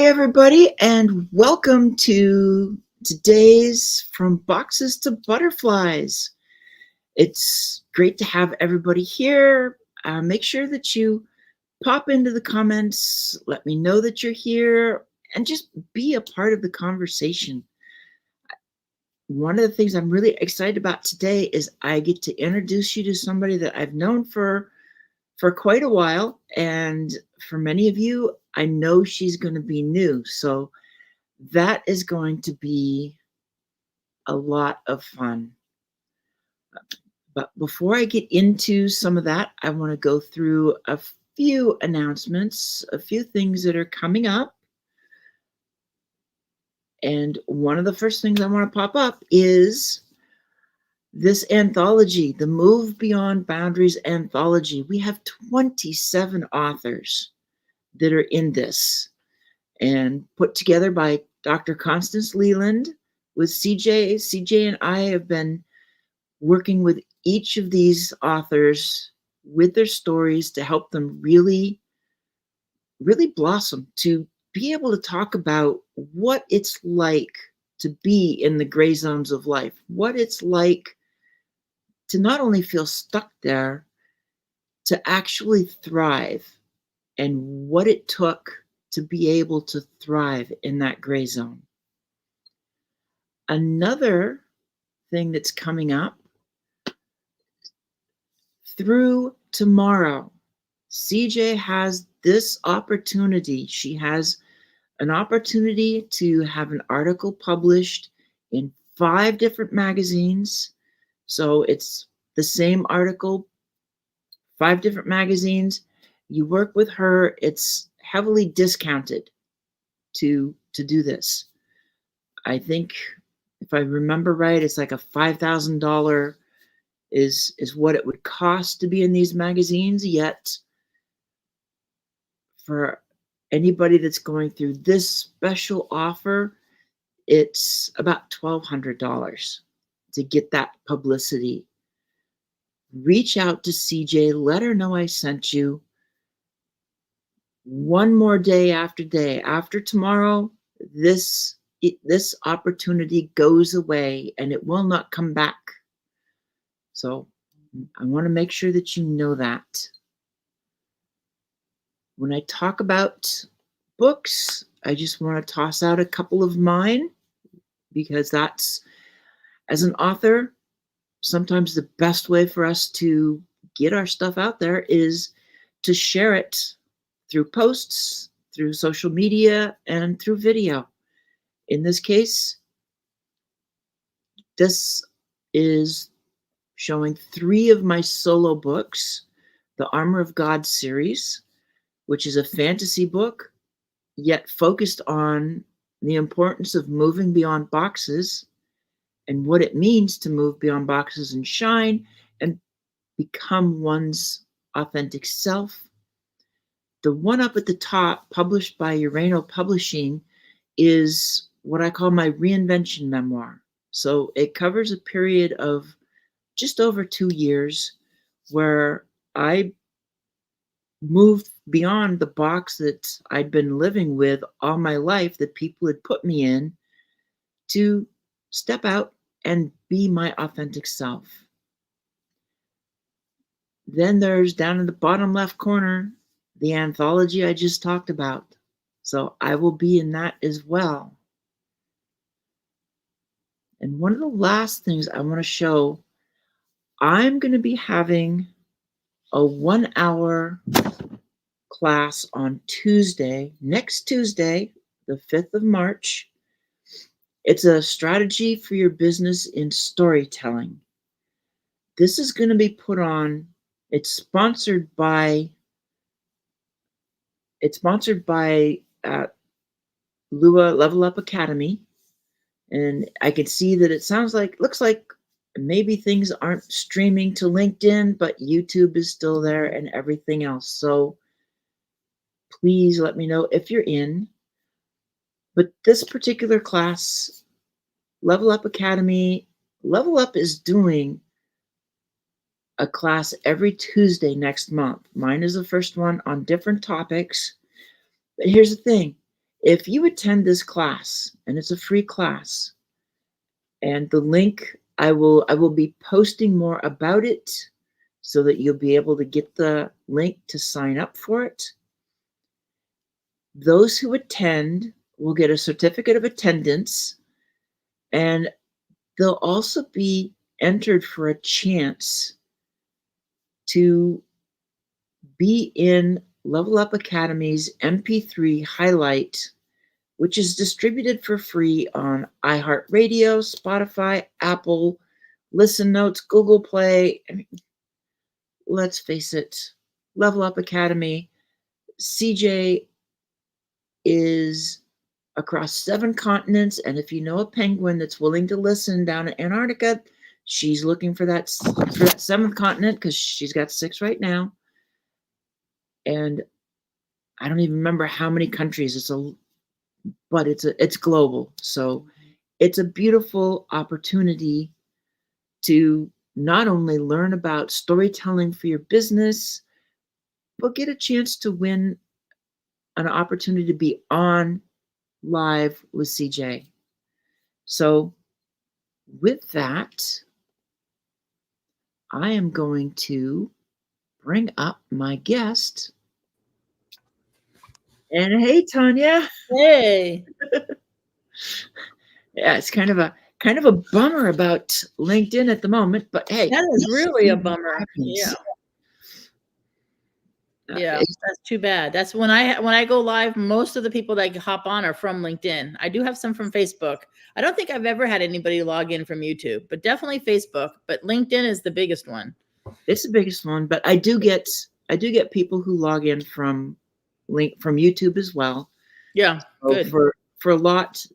everybody, and welcome to today's From Boxes to Butterflies. It's great to have everybody here. Make sure that you pop into the comments, let me know that you're here, and just be a part of the conversation. One of the things I'm really excited about today is I get to introduce you to somebody that I've known for quite a while, and for many of you, I know she's going to be new. So that is going to be a lot of fun. But before I get into some of that, I want to go through a few announcements, a few things that are coming up. And one of the first things I want to pop up is this anthology, the Move Beyond Boundaries anthology. We have 27 authors that are in this, and put together by Dr. Constance Leland with CJ. CJ and I have been working with each of these authors with their stories to help them really blossom, to be able to talk about what it's like to be in the gray zones of life, what it's like to not only feel stuck there, to actually thrive, and what it took to be able to thrive in that gray zone. Another thing that's coming up through tomorrow, CJ has this opportunity. She has an opportunity to have an article published in 5 different magazines. So it's the same article, 5 different magazines. You work with her, it's heavily discounted to do this. I think if I remember right, it's like a $5,000 is what it would cost to be in these magazines. Yet for anybody that's going through this special offer, it's about $1,200 to get that publicity. Reach out to CJ, let her know I sent you. One more day after tomorrow, this opportunity goes away and it will not come back. So I want to make sure that you know that. When I talk about books, I just want to toss out a couple of mine, because that's, as an author, sometimes the best way for us to get our stuff out there is to share it through posts, through social media, and through video. In this case, this is showing 3 of my solo books, the Armor of God series, which is a fantasy book, yet focused on the importance of moving beyond boxes and what it means to move beyond boxes and shine and become one's authentic self. The one up at the top, published by Urano Publishing, is what I call my reinvention memoir. So it covers a period of just over 2 years where I moved beyond the box that I'd been living with all my life, that people had put me in, to step out and be my authentic self. Then there's, down in the bottom left corner, the anthology I just talked about. So I will be in that as well. And one of the last things I want to show, I'm going to be having a 1-hour class on Tuesday, next Tuesday, the 5th of March. It's a strategy for your business in storytelling. This is going to be put on, it's sponsored by Lua Level Up Academy. And I can see that it looks like maybe things aren't streaming to LinkedIn, but YouTube is still there and everything else. So please let me know if you're in. But this particular class, Level Up Academy, Level Up is doing a class every Tuesday next month. Mine is the first one on different topics. But here's the thing. If you attend this class, and it's a free class, and the link I will be posting more about it so that you'll be able to get the link to sign up for it. Those who attend will get a certificate of attendance, and they'll also be entered for a chance to be in Level Up Academy's MP3 highlight, which is distributed for free on iHeartRadio, Spotify, Apple, Listen Notes, Google Play. I mean, let's face it, Level Up Academy, CJ is across 7 continents, and if you know a penguin that's willing to listen down in Antarctica, she's looking for that 7th continent, because she's got 6 right now. And I don't even remember how many countries but it's global. So it's a beautiful opportunity to not only learn about storytelling for your business, but get a chance to win an opportunity to be on live with CJ. So with that, I am going to bring up my guest. And hey, Tanya. Hey. Yeah, it's kind of a bummer about LinkedIn at the moment, but hey, that is really a bummer. Happens. Yeah, that's too bad. That's when I go live, most of the people that hop on are from LinkedIn. I do have some from Facebook. I don't think I've ever had anybody log in from YouTube, but definitely Facebook. But LinkedIn is the biggest one. It's the biggest one, but I do get people who log in from YouTube as well. Yeah, so good. For a lot,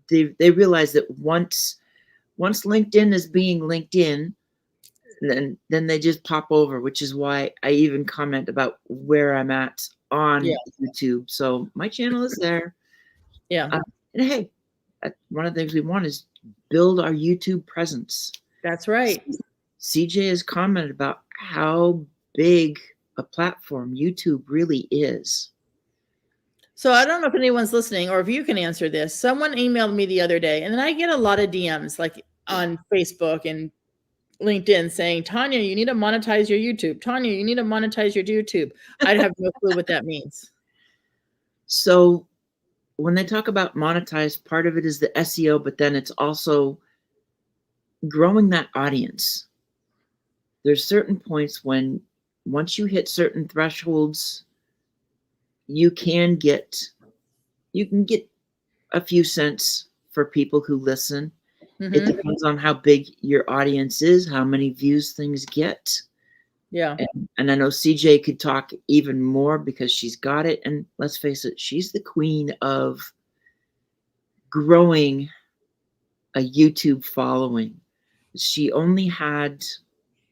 they realize that once LinkedIn is being LinkedIn, then they just pop over, which is why I even comment about where I'm at on YouTube. So my channel is there. Yeah. And hey, one of the things we want is build our YouTube presence. That's right. CJ has commented about how big a platform YouTube really is. So I don't know if anyone's listening or if you can answer this. Someone emailed me the other day, and then I get a lot of DMs like on Facebook and LinkedIn saying, Tanya, you need to monetize your YouTube. Tanya, you need to monetize your YouTube. I have no clue what that means. So when they talk about monetize, part of it is the SEO, but then it's also growing that audience. There's certain points when once you hit certain thresholds, you can get a few cents for people who listen. Mm-hmm. It depends on how big your audience is, how many views things get. Yeah. And I know CJ could talk even more because she's got it. And let's face it, she's the queen of growing a YouTube following. She only had,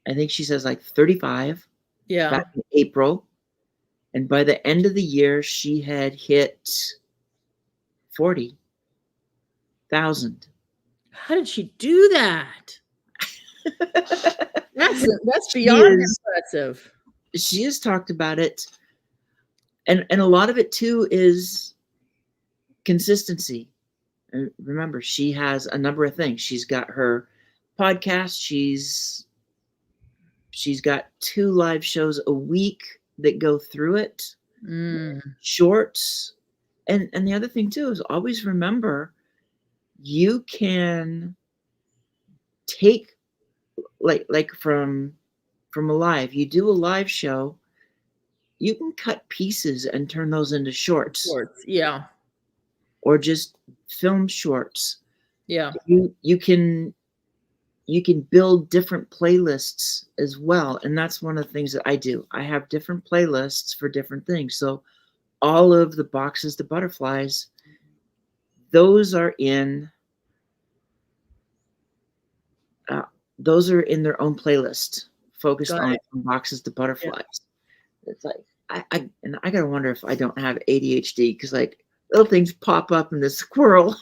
I think she says like 35 back in April. And by the end of the year, she had hit 40,000. How did she do that? That's beyond impressive. She has talked about it. And a lot of it too is consistency. And remember, she has a number of things. She's got her podcast. She's got 2 live shows a week that go through it. Shorts. And the other thing too is always remember, you can take like from a live, you do a live show, you can cut pieces and turn those into shorts. Yeah. Or just film shorts. Yeah. You can build different playlists as well. And that's one of the things that I do. I have different playlists for different things. So all of the boxes to butterflies, those are in their own playlist, focused on boxes to butterflies. Yeah. It's like I gotta wonder if I don't have ADHD, because like little things pop up in this squirrel.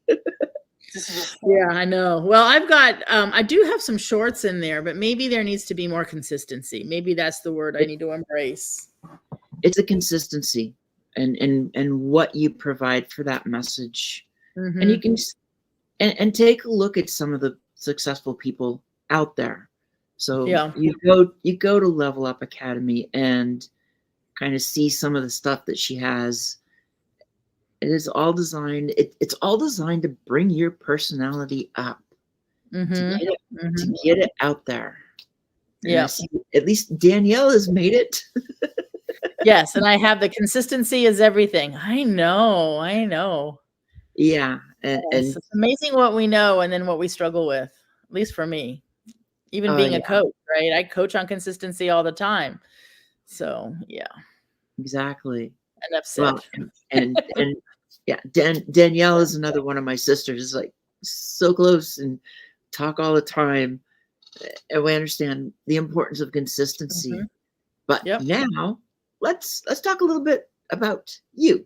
Yeah, I know. Well, I've got I do have some shorts in there, but maybe there needs to be more consistency. Maybe that's the word I need to embrace. It's a consistency. and what you provide for that message. And you Mm-hmm. can and take a look at some of the successful people out there. So Yeah. you go to Level Up Academy and kind of see some of the stuff that she has. It is all designed. It's all designed to bring your personality up, to Mm-hmm. to Mm-hmm. get it out there. And I Yeah. see at least Danielle has made it. Yes, and I have the consistency is everything. I know. I know. Yeah, Yes, and it's amazing what we know and then what we struggle with, at least for me. Even oh being yeah, a coach, right? I coach on consistency all the time. So, yeah, exactly. and Well, upset. and yeah, Danielle is another one of my sisters. Is like so close and talk all the time, and we understand the importance of consistency. Mhm. But Yep. now let's talk a little bit about you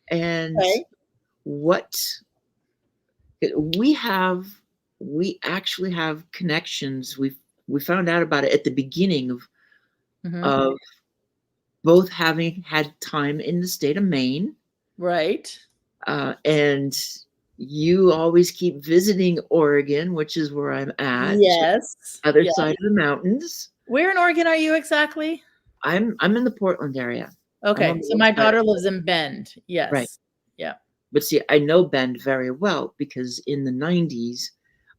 and Okay. what we have. We actually have connections. We found out about it at the beginning Mhm. of both having had time in the state of Maine, Right. and you always keep visiting Oregon, which is where I'm at, Yes. other Yeah. side of the mountains. Where in Oregon are you exactly? I'm in the Portland area. I'm on Okay, the so west my side. daughter lives in Bend. Right. Yes. Yeah. But see, I know Bend very well because in the 90s,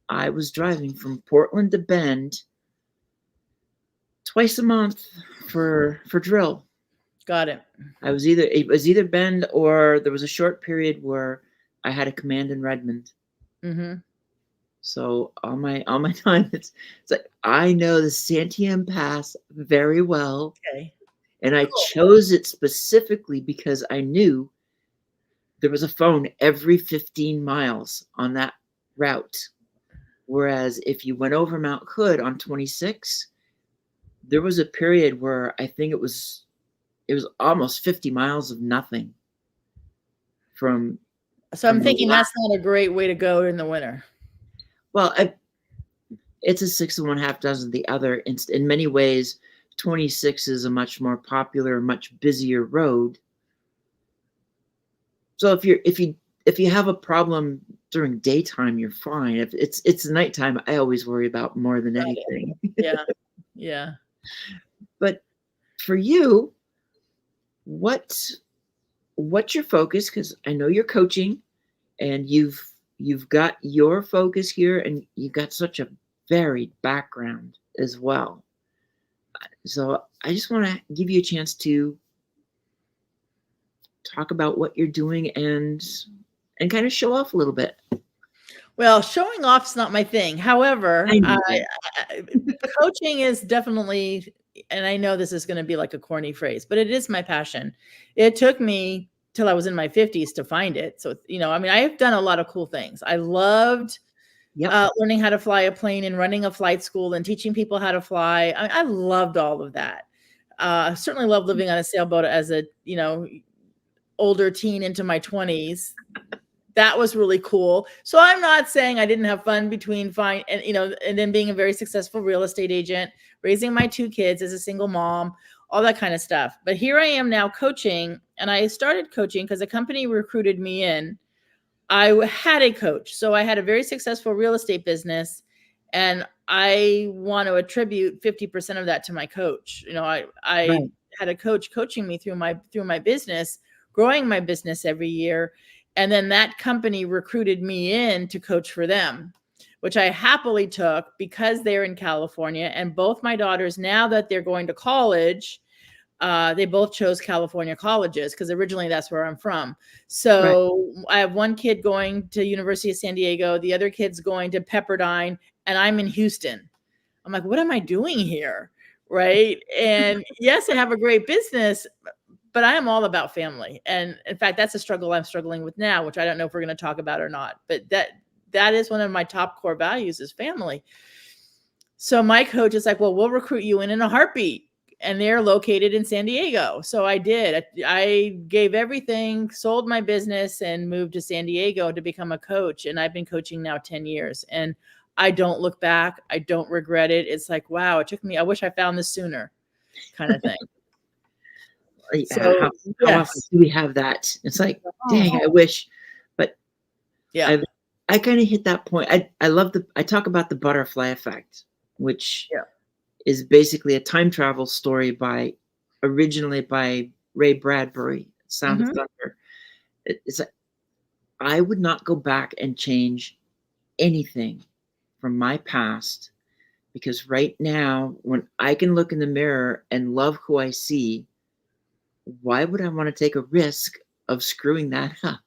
I was driving from Portland to Bend twice a month for drill. Got it. It was either Bend or there was a short period where I had a command in Redmond. Mhm. So all my time, it's like I know the Santiam Pass very well, Okay. and I Cool. chose it specifically because I knew there was a phone every 15 miles on that route. Whereas if you went over Mount Hood on 26, there was a period where I think it was almost 50 miles of nothing from So I'm from the thinking that's last. not a great way to go in the winter. Well, it's a six and one half dozen the other. In many ways, 26 is a much more popular, much busier road. So if you have a problem during daytime, you're fine. If it's nighttime, I always worry about more than Got it. anything. Yeah. Yeah. But for you, what what's your focus? Because I know you're coaching, and you've got your focus here, and you've got such a varied background as well. So I just want to give you a chance to talk about what you're doing and kind of show off a little bit. Well, showing off's not my thing. However, I know. I coaching is definitely, and I know this is gonna be like a corny phrase, but it is my passion. It took me till I was in my 50s to find it. So, I mean, I have done a lot of cool things. I loved, Yep. learning how to fly a plane and running a flight school and teaching people how to fly. I loved all of that. I certainly loved living on a sailboat as a, older teen into my 20s. That was really cool. So I'm not saying I didn't have fun between fine and and then being a very successful real estate agent, raising my two kids as a single mom, all that kind of stuff. But here I am now coaching, and I started coaching because a company recruited me in. I had a coach. So I had a very successful real estate business, and I want to attribute 50% of that to my coach. I Right. had a coach coaching me through my business, growing my business every year, and then that company recruited me in to coach for them, which I happily took because they're in California, and both my daughters, now that they're going to college, they both chose California colleges because originally that's where I'm from. Right. So I have one kid going to University of San Diego, the other kid's going to Pepperdine, and I'm in Houston. I'm like, what am I doing here? Right. And yes, I have a great business, but I am all about family. And in fact, that's a struggle I'm struggling with now, which I don't know if we're going to talk about or not. But that is one of my top core values is family. So my coach is like, well, we'll recruit you in a heartbeat. And they're located in San Diego. So I did. I gave everything, sold my business, and moved to San Diego to become a coach. And I've been coaching now 10 years. And I don't look back. I don't regret it. It's like, wow, it took me, I wish I found this sooner kind of thing. So How often yes. do we have that? It's like, dang, Oh, I wish, but yeah. I kind of hit that point. I talk about the butterfly effect, which Yeah. is basically a time travel story originally by Ray Bradbury, Sound of Mm-hmm. Thunder. It's like, I would not go back and change anything from my past, because right now, when I can look in the mirror and love who I see, why would I want to take a risk of screwing that up?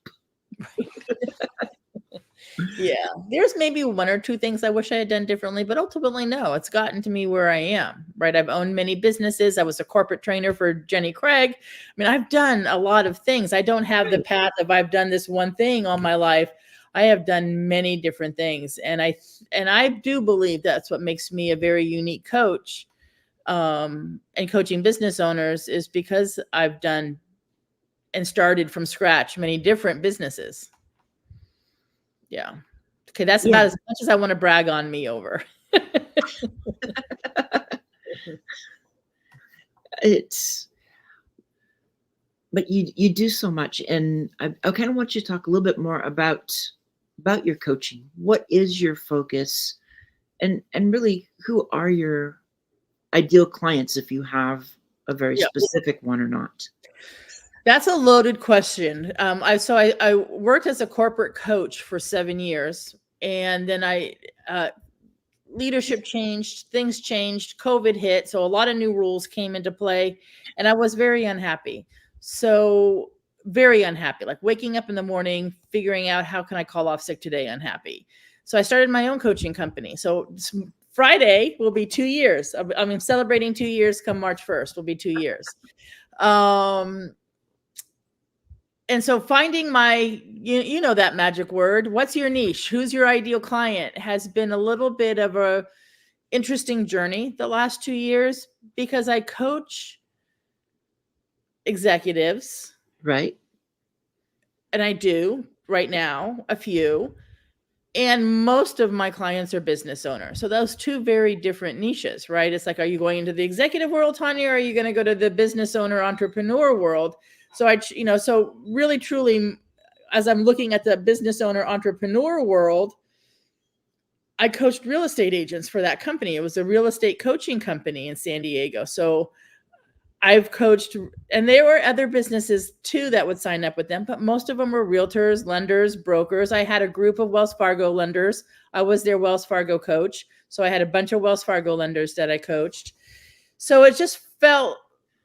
Yeah, there's maybe one or two things I wish I had done differently, but ultimately, no, it's gotten to me where I am, right? I've owned many businesses. I was a corporate trainer for Jenny Craig. I mean, I've done a lot of things. I don't have the Right. path of I've done this one thing all my life. I have done many different things, and I do believe that's what makes me a very unique coach. And coaching business owners is because I've done and started from scratch many different businesses. Yeah. Okay, that's Yeah. about as much as I wanna brag on me over. It's but you do so much, and I kind of want you to talk a little bit more about your coaching. What is your focus, and really, who are your ideal clients, if you have a very Yeah. specific one or not? That's a loaded question. I worked as a corporate coach for 7 years, and then leadership changed, things changed, COVID hit, so a lot of new rules came into play, and I was very unhappy. So, very unhappy, like waking up in the morning, figuring out how can I call off sick today unhappy. So I started my own coaching company. So Friday will be 2 years. I mean, celebrating 2 years come March 1st will be 2 years. Um, and so finding you know that magic word, what's your niche? Who's your ideal client has been a little bit of a interesting journey the last 2 years because I coach executives, Right. and I do right now a few, and most of my clients are business owners. So those two very different niches, right? It's like, are you going into the executive world, Tanya, or are you going to go to the business owner entrepreneur world? So so really truly, as I'm looking at the business owner entrepreneur world, I coached real estate agents for that company. It was a real estate coaching company in San Diego. So I've coached, and there were other businesses too that would sign up with them, but most of them were realtors, lenders, brokers. I had a group of Wells Fargo lenders. I was their Wells Fargo coach. So I had a bunch of Wells Fargo lenders that I coached. So it just felt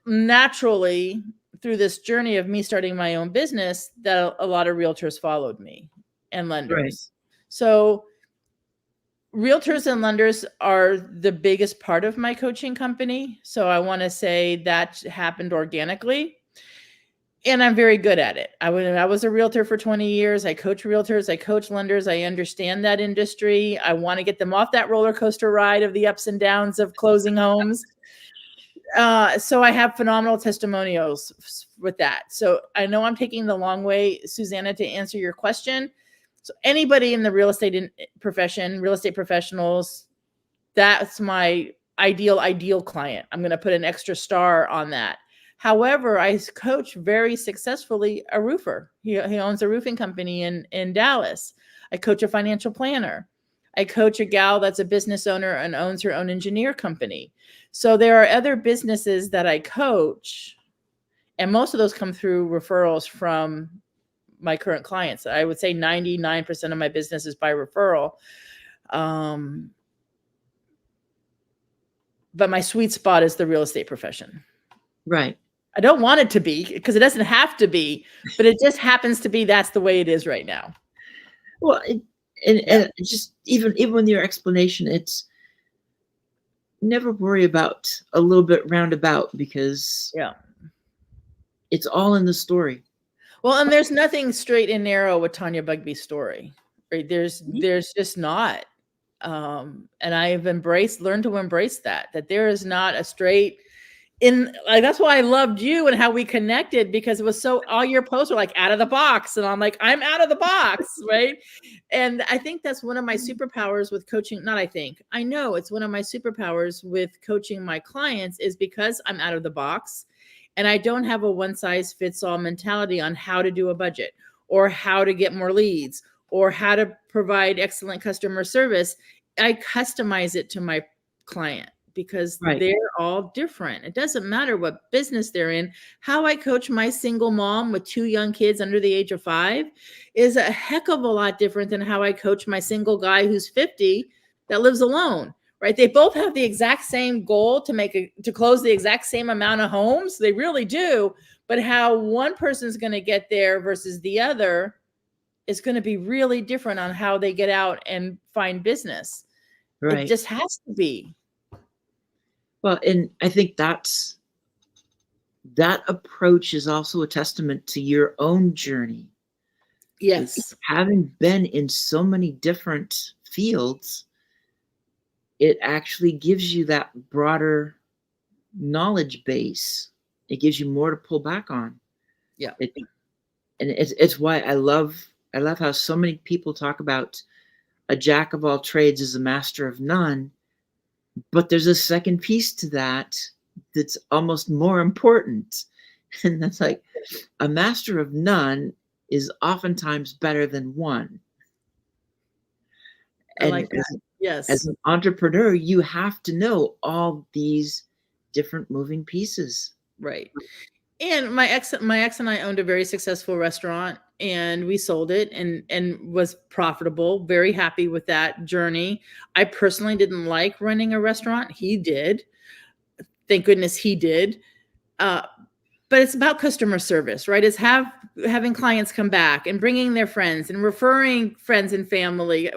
naturally through this journey of me starting my own business that a lot of realtors followed me and Right. lenders. So realtors and lenders are the biggest part of my coaching company. So I want to say that happened organically. And I'm very good at it. I was a realtor for 20 years. I coach realtors, I coach lenders. I understand that industry. I want to get them off that roller coaster ride of the ups and downs of closing homes. So I have phenomenal testimonials with that. So I know I'm taking the long way, Susanna, to answer your question. So anybody in the real estate profession, real estate professionals, that's my ideal client. I'm going to put an extra star on that. However, I coach very successfully a roofer. He owns a roofing company in Dallas. I coach a financial planner. I coach a gal that's a business owner and owns her own engineer company. So there are other businesses that I coach, and most of those come through referrals from my current clients. I would say 99% of my business is by referral. But my sweet spot is the real estate profession. Right. I don't want it to be because it doesn't have to be, but it just happens to be that's the way it is right now. Well, Yeah. and just even with your explanation, it's never worry about a little bit roundabout, because Yeah. it's all in the story. Well, and there's nothing straight and narrow with Tanya Bugbee's story. Right? There's just not. And I've learned to embrace that there is not a straight that's why I loved you and how we connected, because it was all your posts were like out of the box. And I'm like, I'm out of the box. Right. And I think that's one of my superpowers with coaching. I know it's one of my superpowers with coaching my clients is because I'm out of the box And I don't have a one size fits all mentality on how to do a budget or how to get more leads or how to provide excellent customer service. I customize it to my client because Right. they're all different. It doesn't matter what business they're in. How I coach my single mom with 2 young kids under the age of 5 is a heck of a lot different than how I coach my single guy who's 50 that lives alone. Right? They both have the exact same goal to close the exact same amount of homes. They really do. But how one person's going to get there versus the other is going to be really different on how they get out and find business. It Right. just has to be. Well, and I think that approach is also a testament to your own journey. Yes. Having been in so many different fields, it actually gives you that broader knowledge base. It gives you more to pull back on. Yeah. And it's why I love how so many people talk about a jack of all trades is a master of none. But there's a second piece to that that's almost more important. And that's like a master of none is oftentimes better than one. I like that. Yes. As an entrepreneur, you have to know all these different moving pieces. Right. And my ex and I owned a very successful restaurant, and we sold it and was profitable. Very happy with that journey. I personally didn't like running a restaurant. He did. Thank goodness he did. But it's about customer service, right? It's having clients come back and bringing their friends and referring friends and family.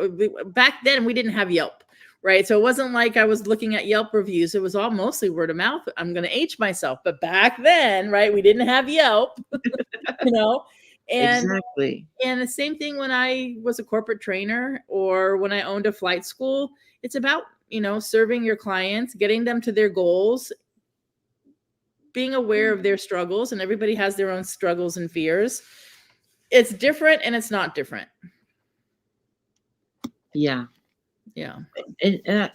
Back then, we didn't have Yelp, right? So it wasn't like I was looking at Yelp reviews. It was all mostly word of mouth. I'm going to age myself, but back then, right, we didn't have Yelp, you know? And Exactly. And the same thing when I was a corporate trainer or when I owned a flight school. It's about, serving your clients, getting them to their goals, being aware of their struggles, and everybody has their own struggles and fears. It's different and it's not different. Yeah. Yeah. And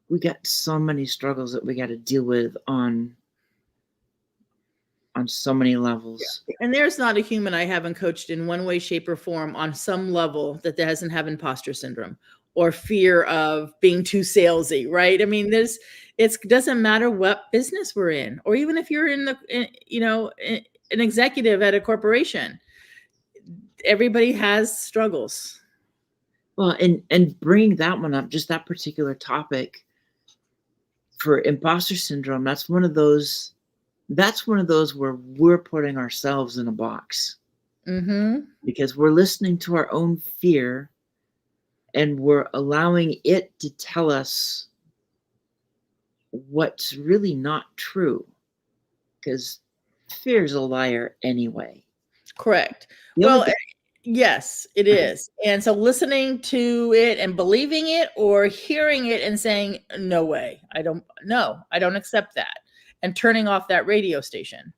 we got so many struggles that we got to deal with on so many levels. Yeah. And there's not a human I haven't coached in one way, shape, or form on some level that doesn't have imposter syndrome or fear of being too salesy, right? I mean, it doesn't matter what business we're in, or even if you're an executive at a corporation, everybody has struggles. Well, and bring that one up, just that particular topic for imposter syndrome. That's one of those where we're putting ourselves in a box. Mm-hmm. Because we're listening to our own fear and we're allowing it to tell us what's really not true, because fear is a liar anyway. Correct. Yes, it is. And so listening to it and believing it, or hearing it and saying, no way, I don't accept that, and turning off that radio station.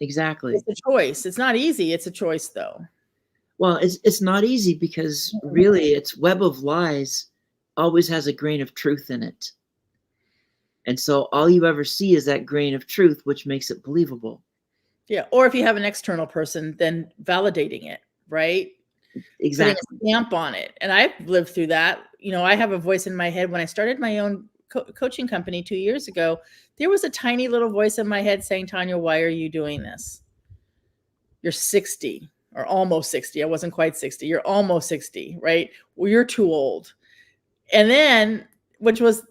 Exactly. It's a choice. It's not easy. It's a choice, though. Well, it's not easy because really its web of lies always has a grain of truth in it. And so all you ever see is that grain of truth, which makes it believable. Yeah. Or if you have an external person, then validating it, right? Exactly. Putting a stamp on it. And I've lived through that. I have a voice in my head. When I started my own coaching company 2 years ago, there was a tiny little voice in my head saying, Tanya, why are you doing this? You're 60 or almost 60. I wasn't quite 60. You're almost 60, right? Well, you're too old. And then, which was,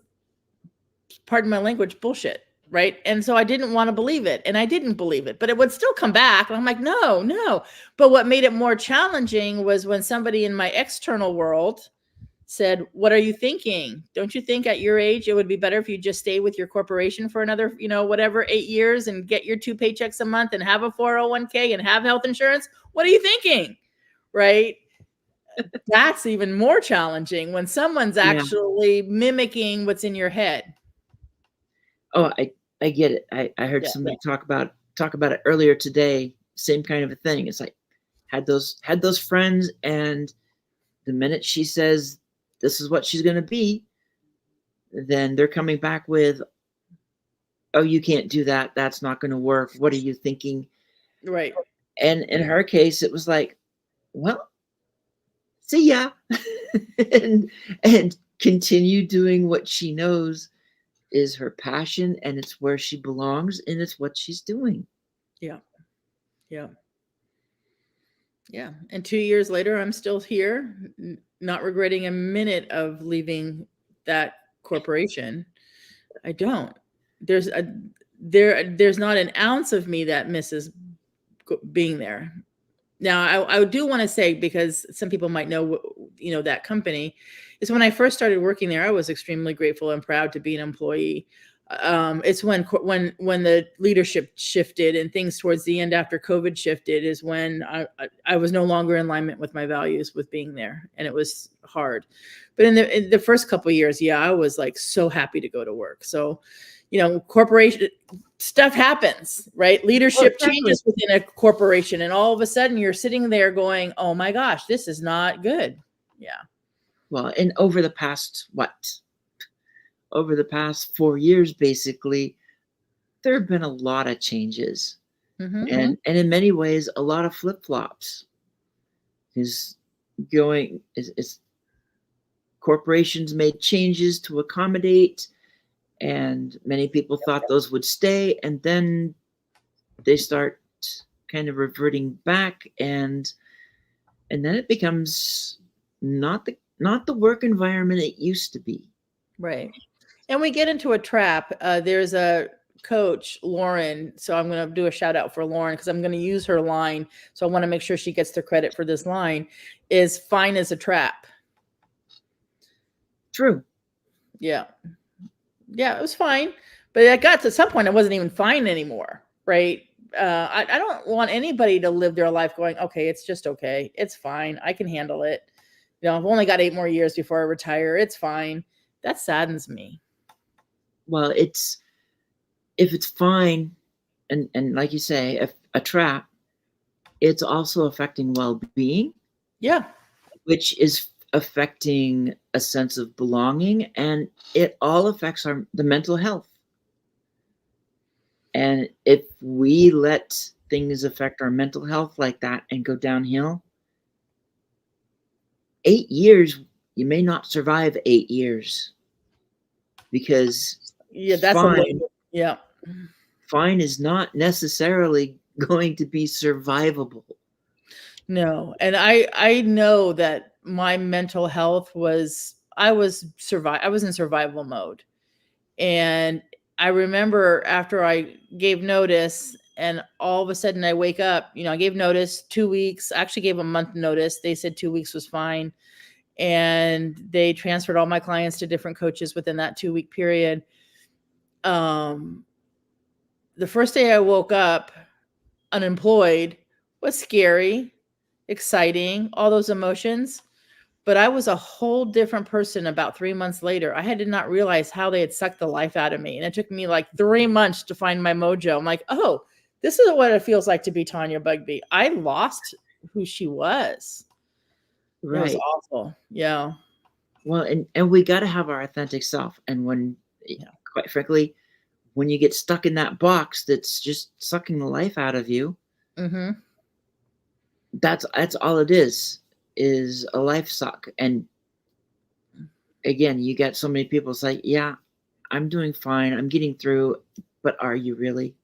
pardon my language, bullshit, right? And so I didn't want to believe it, and I didn't believe it, but it would still come back. And I'm like, no. But what made it more challenging was when somebody in my external world said, what are you thinking? Don't you think at your age, it would be better if you just stay with your corporation for another, 8 years and get your 2 paychecks a month and have a 401k and have health insurance? What are you thinking? Right? That's even more challenging when someone's actually mimicking what's in your head. Oh, I get it. I heard somebody talk about it earlier today. Same kind of a thing. It's like had those friends, and the minute she says this is what she's going to be, then they're coming back with oh, you can't do that. That's not going to work. What are you thinking? Right. And in her case, it was like, well, see ya. and and continue doing what she knows is her passion, and it's where she belongs, and it's what she's doing. Yeah. Yeah. Yeah. And 2 years later, I'm still here, not regretting a minute of leaving that corporation. I don't. There's a there's not an ounce of me that misses being there. Now, I do want to say, because some people might know, that company is, when I first started working there, I was extremely grateful and proud to be an employee. It's when the leadership shifted and things towards the end after COVID shifted is when I was no longer in alignment with my values with being there, and it was hard. But in the first couple of years, yeah, I was like so happy to go to work. So, corporation stuff happens, right? Leadership changes within a corporation, and all of a sudden you're sitting there going, oh my gosh, this is not good. Yeah. Well, and over the past 4 years, basically, there have been a lot of changes. Mm-hmm. And in many ways, a lot of flip-flops. Is corporations made changes to accommodate, and many people thought those would stay, and then they start kind of reverting back, and then it becomes not the work environment it used to be. Right. And we get into a trap. There's a coach, Lauren. So I'm going to do a shout out for Lauren, because I'm going to use her line. So I want to make sure she gets the credit for this line. Is fine as a trap. True. Yeah. Yeah, it was fine. But I got to some point, it wasn't even fine anymore. Right. I don't want anybody to live their life going, okay, it's just okay. It's fine. I can handle it. I've only got 8 more years before I retire. It's fine. That saddens me. Well, if it's fine, and like you say, if a trap, it's also affecting well-being. Yeah. Which is affecting a sense of belonging, and it all affects the mental health. And if we let things affect our mental health like that and go downhill, 8 years, you may not survive 8 years, because that's fine, yeah. Fine is not necessarily going to be survivable. No. And I know that my mental health I was in survival mode. And I remember after I gave notice, and all of a sudden I wake up, I gave notice 2 weeks, actually gave a month notice. They said 2 weeks was fine. And they transferred all my clients to different coaches within that 2-week period. The first day I woke up unemployed was scary, exciting, all those emotions. But I was a whole different person about 3 months later. I did not realize how they had sucked the life out of me. And it took me like 3 months to find my mojo. I'm like, oh, this is what it feels like to be Tanya Bugbee. I lost who she was. Right. It was awful. Yeah. Well, and we got to have our authentic self. And when, quite frankly, when you get stuck in that box that's just sucking the life out of you, that's all it is a life suck. And again, you get so many people say, yeah, I'm doing fine, I'm getting through, but are you really?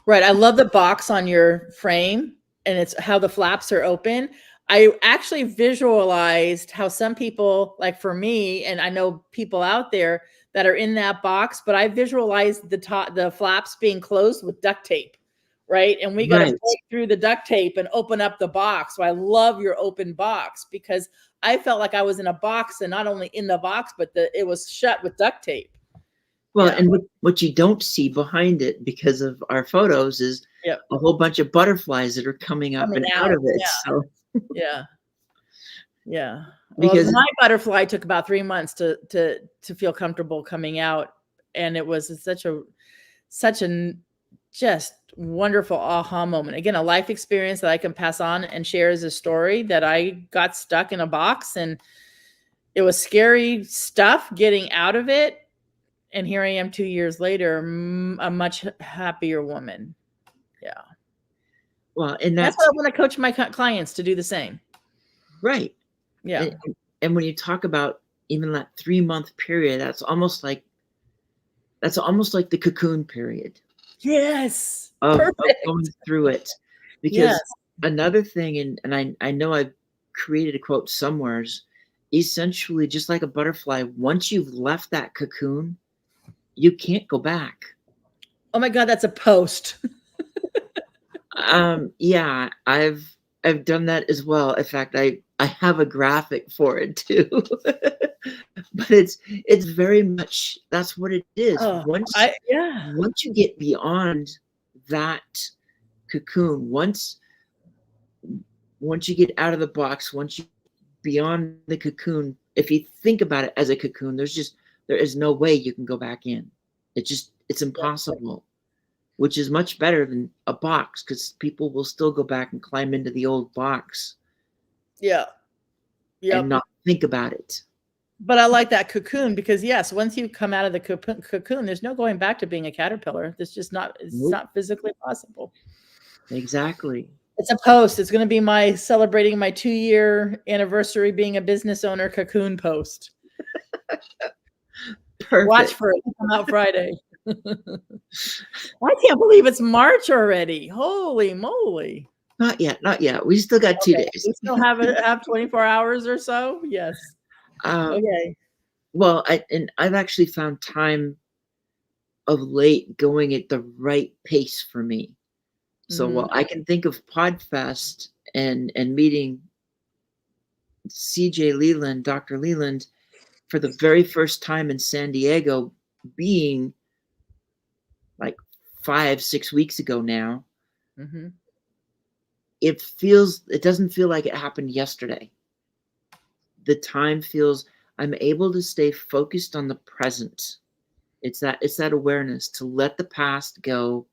Right. I love the box on your frame, and it's how the flaps are open. I actually visualized how some people, like for me, and I know people out there that are in that box, but I visualized the flaps being closed with duct tape, right? And we got to break through the duct tape and open up the box. So I love your open box, because I felt like I was in a box, and not only in the box, but it was shut with duct tape. Well, and what you don't see behind it, because of our photos, is a whole bunch of butterflies that are coming up and out of it. Yeah. So yeah. Because my butterfly took about 3 months to feel comfortable coming out, and it was such a just wonderful aha moment. Again, a life experience that I can pass on and share as a story, that I got stuck in a box, and it was scary stuff getting out of it. And here I am 2 years later, a much happier woman. Yeah. Well, and That's what I want to coach my clients to do the same. right. Yeah. And when you talk about even that 3-month period, that's almost like the cocoon period. Yes. Of Perfect. going through it. Because Yes. another thing, and I know I've created a quote somewheres, essentially just like a butterfly, once you've left that cocoon, you can't go back. Oh my God, that's a post. Yeah, I've done that as well. In fact, I have a graphic for it too. But it's very much that's what it is. Oh, yeah. Once you get beyond that cocoon, once you get out of the box, once you beyond the cocoon, if you think about it as a cocoon, there is no way you can go back in. It's impossible. Which is much better than a box, because people will still go back and climb into the old box. Yeah. Yep. And not think about it. But I like that cocoon because, yes, once you come out of the cocoon, there's no going back to being a caterpillar. It's not physically possible. Exactly. It's a post. It's going to be celebrating my 2-year anniversary being a business owner cocoon post. Perfect. Watch for it to come out Friday. I can't believe it's March already. Holy moly. Not yet. We still got 2 days. We still have 24 hours or so? Yes. Okay. Well, I've actually found time of late going at the right pace for me. So while I can think of Podfest and meeting CJ Leland, Dr. Leland, for the very first time in San Diego, being like 5-6 weeks ago now, it doesn't feel like it happened yesterday. The time feels, I'm able to stay focused on the present. It's that awareness to let the past go,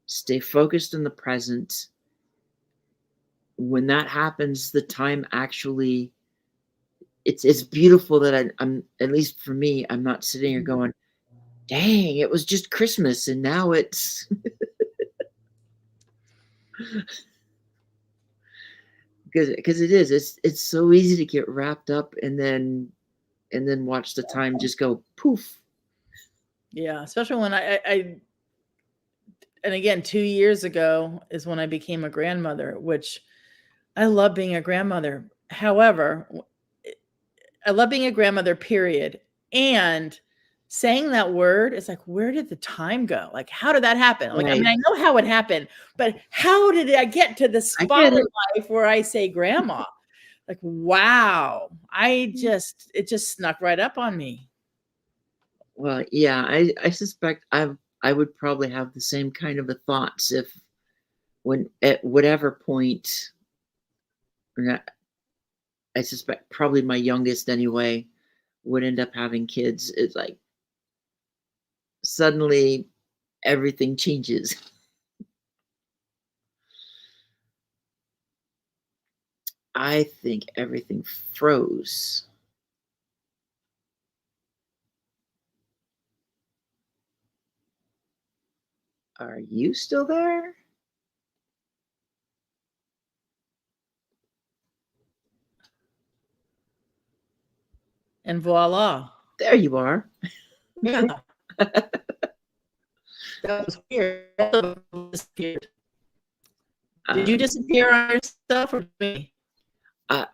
stay focused on the present. When that happens, the time actually, it's beautiful that I'm, at least for me, I'm not sitting here going, dang, it was just Christmas and now it's because it's so easy to get wrapped up and then watch the time just go poof. Yeah, especially when and again, 2 years ago is when I became a grandmother, which I love being a grandmother. However, I love being a grandmother, period. And saying that word is like, where did the time go? Like, how did that happen? Like, I mean, I know how it happened, but how did I get to the spot in life where I say grandma? Like, wow. It just snuck right up on me. Well, yeah, I suspect I would probably have the same kind of a thoughts if when at whatever point, I suspect probably my youngest anyway would end up having kids. It's like suddenly everything changes. I think everything froze. Are you still there? And voila. There you are. Yeah. That was weird. Did you disappear on yourself or me?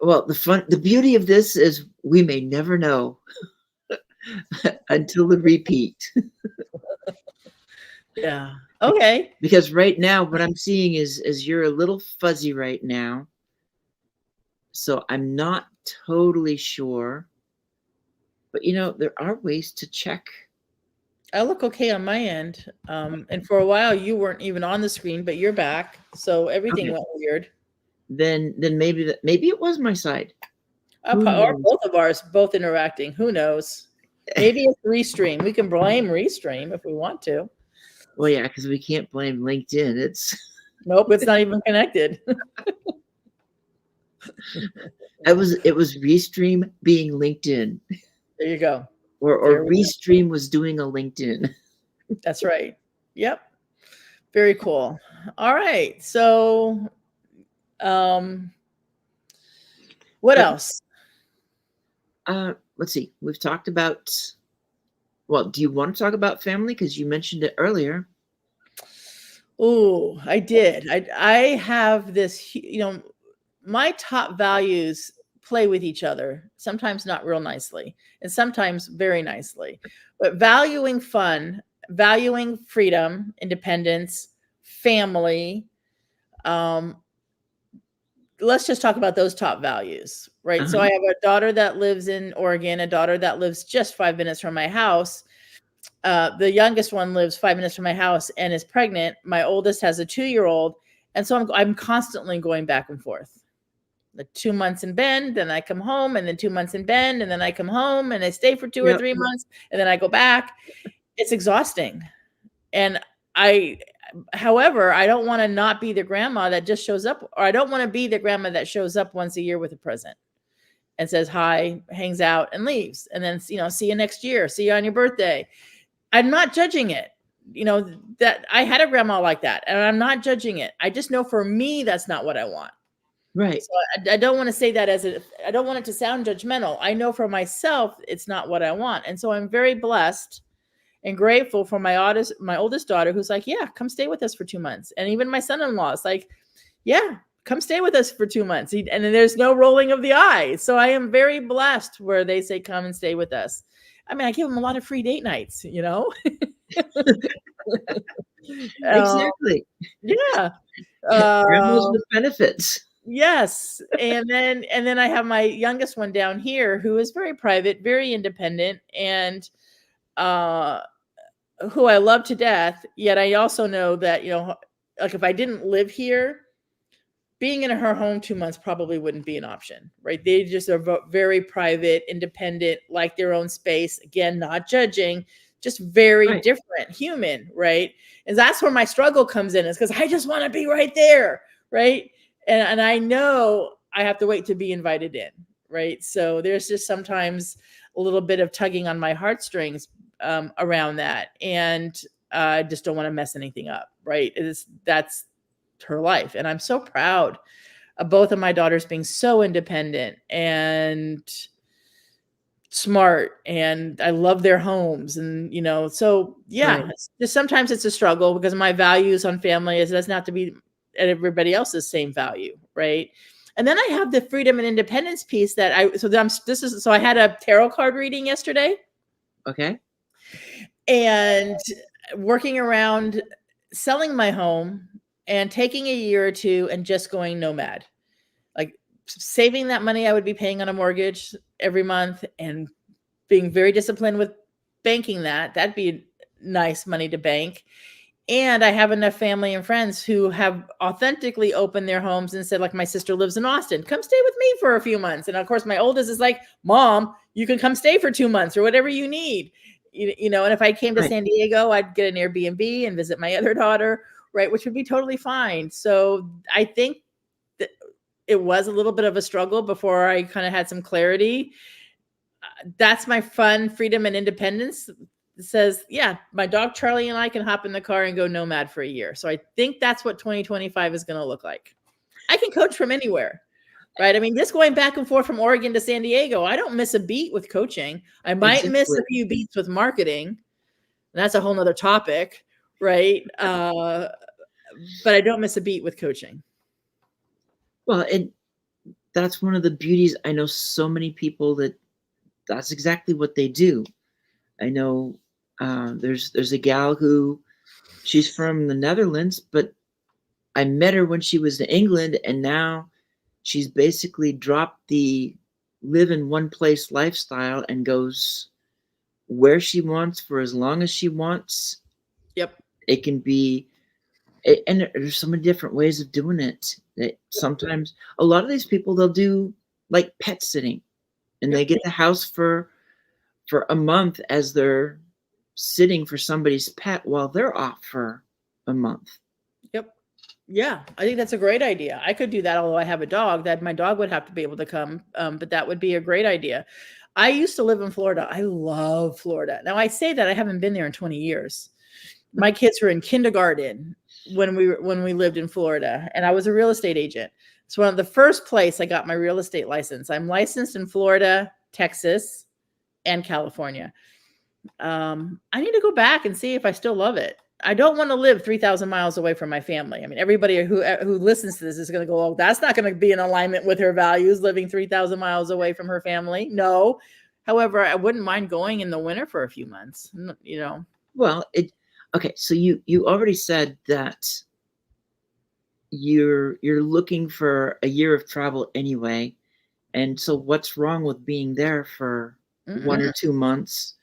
Well, the beauty of this is we may never know until the repeat. Yeah. Okay. Because right now, what I'm seeing is you're a little fuzzy right now. So I'm not totally sure. But there are ways to check. I look okay on my end. And for a while you weren't even on the screen, but you're back. So everything went weird. Then maybe it was my side. Or both of ours both interacting. Who knows? Maybe it's Restream. We can blame Restream if we want to. Well, yeah, because we can't blame LinkedIn. Nope, it's not even connected. It was Restream being LinkedIn. There you go. or Very Restream was doing a LinkedIn. That's right. Yep. Very cool. All right. So, um, what But else? let's see. We've talked about. Well, do you want to talk about family? Because you mentioned it earlier. Oh, I did. I have this, my top values play with each other, sometimes not real nicely, and sometimes very nicely. But valuing fun, valuing freedom, independence, family, um, let's just talk about those top values, right? So Uh-huh. I have a daughter that lives in Oregon, a daughter that lives just 5 minutes from my house. The youngest one lives 5 minutes from my house and is pregnant. My oldest has a 2-year-old, and so I'm constantly going back and forth. The 2 months in Bend, then I come home, and then 2 months in Bend, and then I come home, and I stay for 2 or Yep. 3 months, and then I go back. It's exhausting, and I however, I don't wanna not be the grandma that just shows up, or I don't wanna be the grandma that shows up once a year with a present and says hi, hangs out, and leaves, and then, see you next year, see you on your birthday. I'm not judging it. That I had a grandma like that, and I'm not judging it. I just know for me, that's not what I want. Right. So I don't want to say that I don't want it to sound judgmental. I know for myself, it's not what I want. And so I'm very blessed and grateful for my oldest daughter, who's like, yeah, come stay with us for 2 months. And even my son-in-law is like, yeah, come stay with us for 2 months. And then there's no rolling of the eyes. So I am very blessed where they say, come and stay with us. I mean, I give them a lot of free date nights, Um, Exactly. yeah. Grandmas Um, with benefits. yes. And then I have my youngest one down here who is very private, very independent, and uh who I love to death. Yet I also know that, like if I didn't live here, being in her home 2 months probably wouldn't be an option, right? They just are very private, independent, like their own space. Again, not judging, just very Right. different human, right? And that's where my struggle comes in, is because I just want to be right there, right? And I know I have to wait to be invited in, right? So there's just sometimes a little bit of tugging on my heartstrings around that, and I just don't want to mess anything up, right? That's her life. And I'm so proud of both of my daughters being so independent and smart, and I love their homes. And so Right. yeah, it's just sometimes it's a struggle because my values on family doesn't have to be at everybody else's same value, right? And then I have the freedom and independence piece that I had a tarot card reading yesterday, Okay. and working around selling my home and taking a year or two and just going nomad, like saving that money I would be paying on a mortgage every month and being very disciplined with banking that'd be nice money to bank. And I have enough family and friends who have authentically opened their homes and said, like, my sister lives in Austin, come stay with me for a few months. And of course, my oldest is like, Mom, you can come stay for 2 months or whatever you need. And if I came to Right. San Diego, I'd get an Airbnb and visit my other daughter, right? Which would be totally fine. So I think that it was a little bit of a struggle before I kind of had some clarity. That's my fun, freedom, and independence. Says, yeah, my dog Charlie and I can hop in the car and go nomad for a year. So I think that's what 2025 is going to look like. I can coach from anywhere, right? I mean, just going back and forth from Oregon to San Diego, I don't miss a beat with coaching. I might miss Exactly. a few beats with marketing. And that's a whole nother topic, right? But I don't miss a beat with coaching. Well, and that's one of the beauties. I know so many people that's exactly what they do. I know there's a gal who she's from the Netherlands, but I met her when she was in England, and now she's basically dropped the live in one place lifestyle and goes where she wants for as long as she wants. Yep. It can be, and there's so many different ways of doing it. That sometimes a lot of these people they'll do like pet sitting, and they Yep. get the house for a month as they're sitting for somebody's pet while they're off for a month. Yep. Yeah, I think that's a great idea. I could do that, although I have a dog. That my dog would have to be able to come, but that would be a great idea. I used to live in Florida. I love Florida. Now I say that I haven't been there in 20 years. My kids were in kindergarten when we lived in Florida, and I was a real estate agent. It's one of the first place I got my real estate license. I'm licensed in Florida, Texas, and California. I need to go back and see if I still love it. I don't want to live 3,000 miles away from my family. I mean, everybody who listens to this is going to go, oh, that's not going to be in alignment with her values, living 3,000 miles away from her family. No. However, I wouldn't mind going in the winter for a few months, you know. Well, okay, so you already said that you're looking for a year of travel anyway. And so what's wrong with being there for 1 or 2 months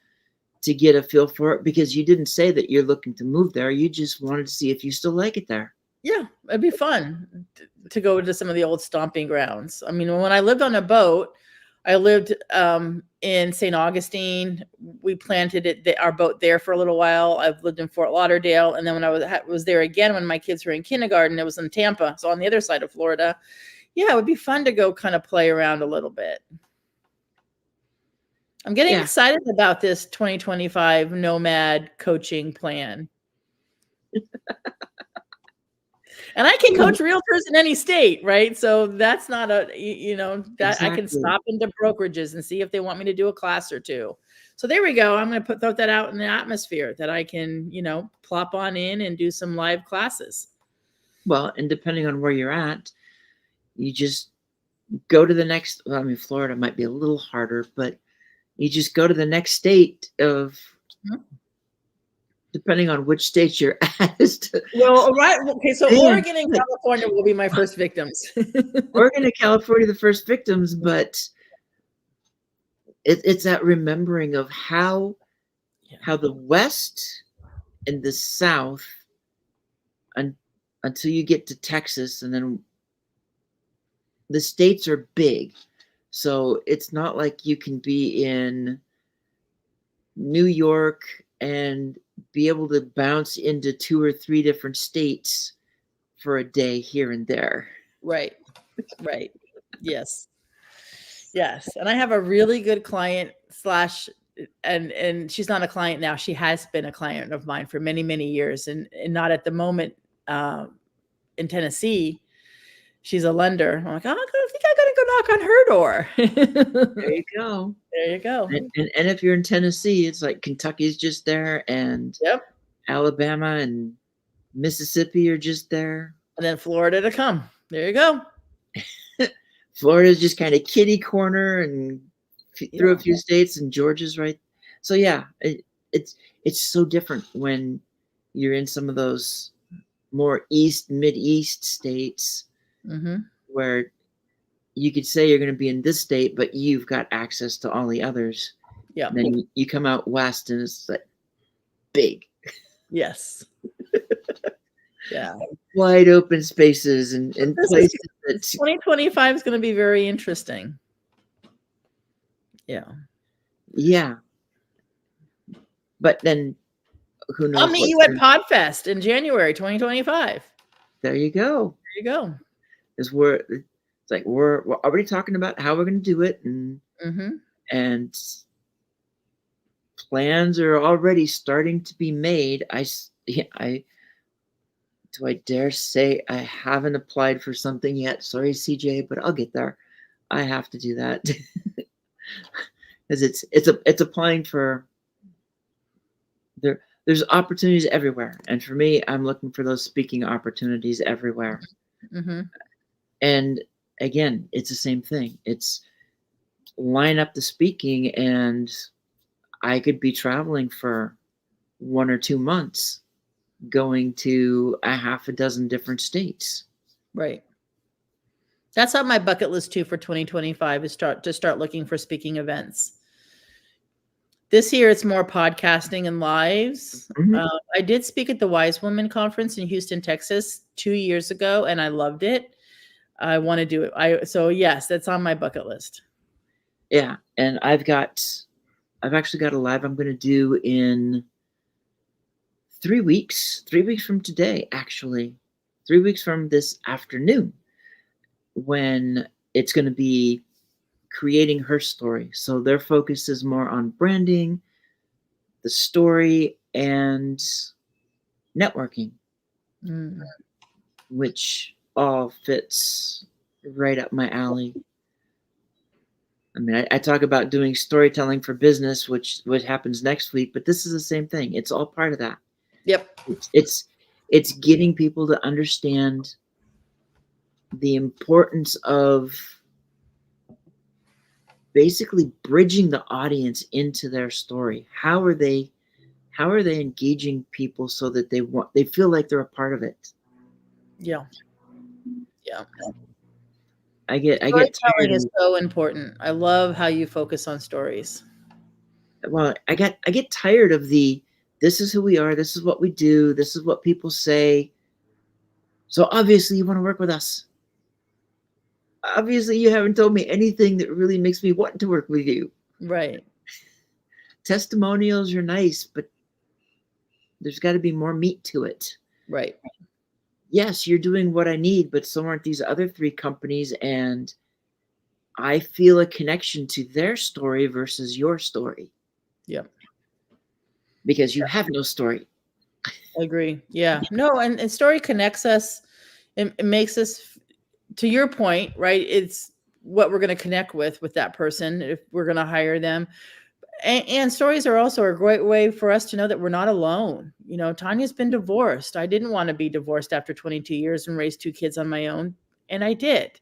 to get a feel for it? Because you didn't say that you're looking to move there. You just wanted to see if you still like it there. Yeah, it'd be fun to go to some of the old stomping grounds. I mean, when I lived on a boat, I lived in St. Augustine. We planted our boat there for a little while. I've lived in Fort Lauderdale. And then when I was there again, when my kids were in kindergarten, it was in Tampa. So on the other side of Florida. Yeah, it would be fun to go kind of play around a little bit. I'm getting excited about this 2025 nomad coaching plan. And I can coach realtors in any state, right? So that's not that exactly. I can stop into brokerages and see if they want me to do a class or two. So there we go. I'm going to throw that out in the atmosphere that I can, plop on in and do some live classes. Well, and depending on where you're at, you just go to the next, well, I mean, Florida might be a little harder, but you just go to the next state of, depending on which state you're at. Well, right. Okay, so Oregon and California will be my first victims. Oregon and California, the first victims, but it's that remembering of how the West and the South, until you get to Texas, and then the states are big. So it's not like you can be in New York and be able to bounce into 2 or 3 different states for a day here and there. Right. Right. Yes. Yes. And I have a really good client and she's not a client now. She has been a client of mine for many, many years and not at the moment in Tennessee. She's a lender. I'm like, I think I got to go knock on her door. There you go. There you go. And if you're in Tennessee, it's like Kentucky's just there, and Alabama and Mississippi are just there. And then Florida to come. There you go. Florida's just kind of kitty corner and through a few states, and Georgia's right. So yeah, it's so different when you're in some of those more mid-east states where you could say you're going to be in this state, but you've got access to all the others. Yeah. And then you come out west and it's like big. Yes. Yeah. Wide open spaces and places. 2025 is going to be very interesting. Yeah. Yeah. But then who knows? I'll meet you at PodFest in January 2025. There you go. There you go. It's like we're already talking about how we're going to do it, and plans are already starting to be made. Do I dare say I haven't applied for something yet? Sorry, CJ, but I'll get there. I have to do that because it's applying for There's opportunities everywhere, and for me, I'm looking for those speaking opportunities everywhere. And again, it's the same thing. It's line up the speaking, and I could be traveling for 1 or 2 months, going to a half a dozen different states. Right. That's on my bucket list too for 2025 is start looking for speaking events. This year, it's more podcasting and lives. I did speak at the Wise Woman Conference in Houston, Texas 2 years ago, and I loved it. I want to do it. So yes, that's on my bucket list. Yeah, and I've actually got a live I'm going to do in 3 weeks. 3 weeks from today, actually. 3 weeks from this afternoon, when it's going to be creating her story. So their focus is more on branding, the story, and networking, which all fits right up my alley. I mean, I talk about doing storytelling for business, which happens next week, but this is the same thing. It's all part of that. Yep. It's getting people to understand the importance of basically bridging the audience into their story. How are they engaging people so that they feel like they're a part of it? Yeah. Yeah. I get tired Storytelling is of, so important. I love how you focus on stories. well, I get tired of the, this is who we are, this is what we do, this is what people say. So obviously you want to work with us. Obviously you haven't told me anything that really makes me want to work with you. Right. Testimonials are nice, but there's got to be more meat to it. Right. Yes, you're doing what I need, but so aren't these other 3 companies, and I feel a connection to their story versus your story. Yep. Because you have no story. I agree. Yeah. No, and story connects us. It makes us, to your point, right? It's what we're going to connect with that person if we're going to hire them. And stories are also a great way for us to know that we're not alone. You know, Tanya's been divorced. I didn't want to be divorced after 22 years and raise 2 kids on my own, and I did.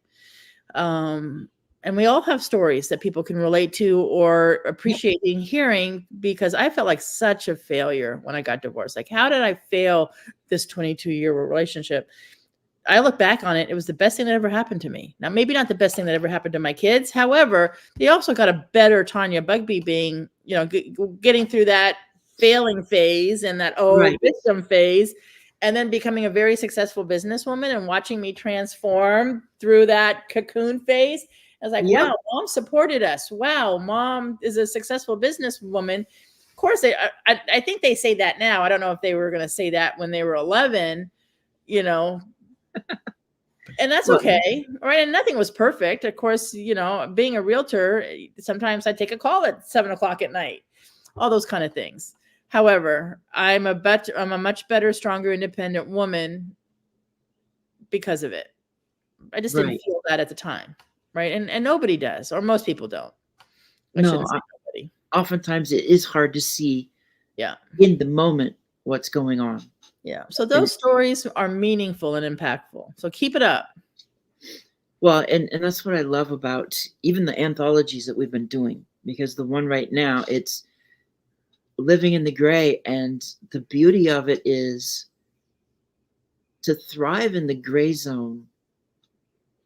And we all have stories that people can relate to or appreciate hearing, because I felt like such a failure when I got divorced. Like, how did I fail this 22-year relationship? I look back on it, it was the best thing that ever happened to me. Now, maybe not the best thing that ever happened to my kids. However, they also got a better Tanya Bugbee being, you know, getting through that failing phase and that victim phase, and then becoming a very successful businesswoman and watching me transform through that cocoon phase. I was like, wow, mom supported us. Wow, mom is a successful businesswoman. Of course, I think they say that now. I don't know if they were going to say that when they were 11, you know, and that's okay. Right. And nothing was perfect. Of course, you know, being a realtor, sometimes I take a call at 7:00 at night, all those kind of things. However, I'm a much better, stronger, independent woman because of it. I just didn't feel that at the time. Right. And nobody does, or most people don't. I shouldn't say nobody. Oftentimes it is hard to see in the moment what's going on. Yeah. So those stories are meaningful and impactful. So keep it up. Well, and that's what I love about even the anthologies that we've been doing, because the one right now, it's living in the gray. And the beauty of it is to thrive in the gray zone.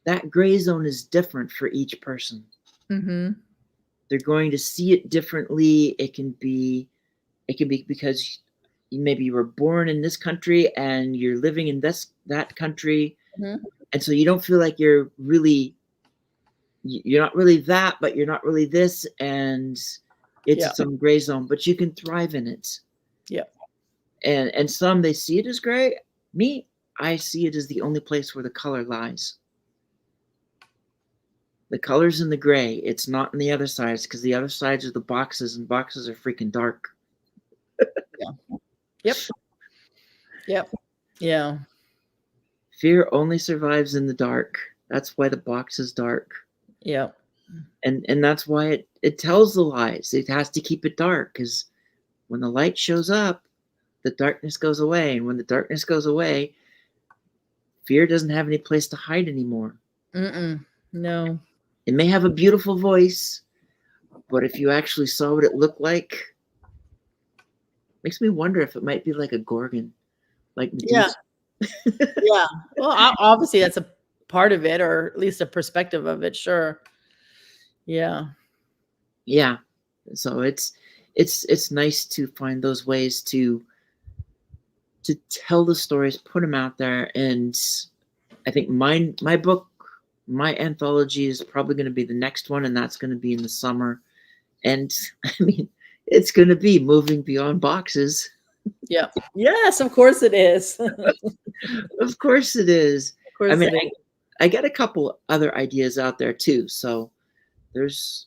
That gray zone is different for each person. Mm-hmm. They're going to see it differently. It can be because maybe you were born in this country and you're living in that country. Mm-hmm. And so you don't feel like you're not really that, but you're not really this. And it's some gray zone, but you can thrive in it. Yeah. And some, they see it as gray. Me, I see it as the only place where the color lies. The color's in the gray. It's not in the other sides, because the other sides are the boxes, and boxes are freaking dark. Yeah. Yep. Yep. Yeah. Fear only survives in the dark. That's why the box is dark. Yeah. And that's why it tells the lies. It has to keep it dark, because when the light shows up, the darkness goes away. And when the darkness goes away, fear doesn't have any place to hide anymore. No. It may have a beautiful voice, but if you actually saw what it looked like, makes me wonder if it might be like a Gorgon, like Medusa. Yeah. Well, obviously that's a part of it, or at least a perspective of it. Sure. Yeah. Yeah. So it's nice to find those ways to tell the stories, put them out there. And I think my book, my anthology, is probably going to be the next one, and that's going to be in the summer. And I mean, it's going to be Moving Beyond Boxes. Yeah. Yes, of course it is. Of course it is. Of I course mean, it is. I got a couple other ideas out there too. So there's,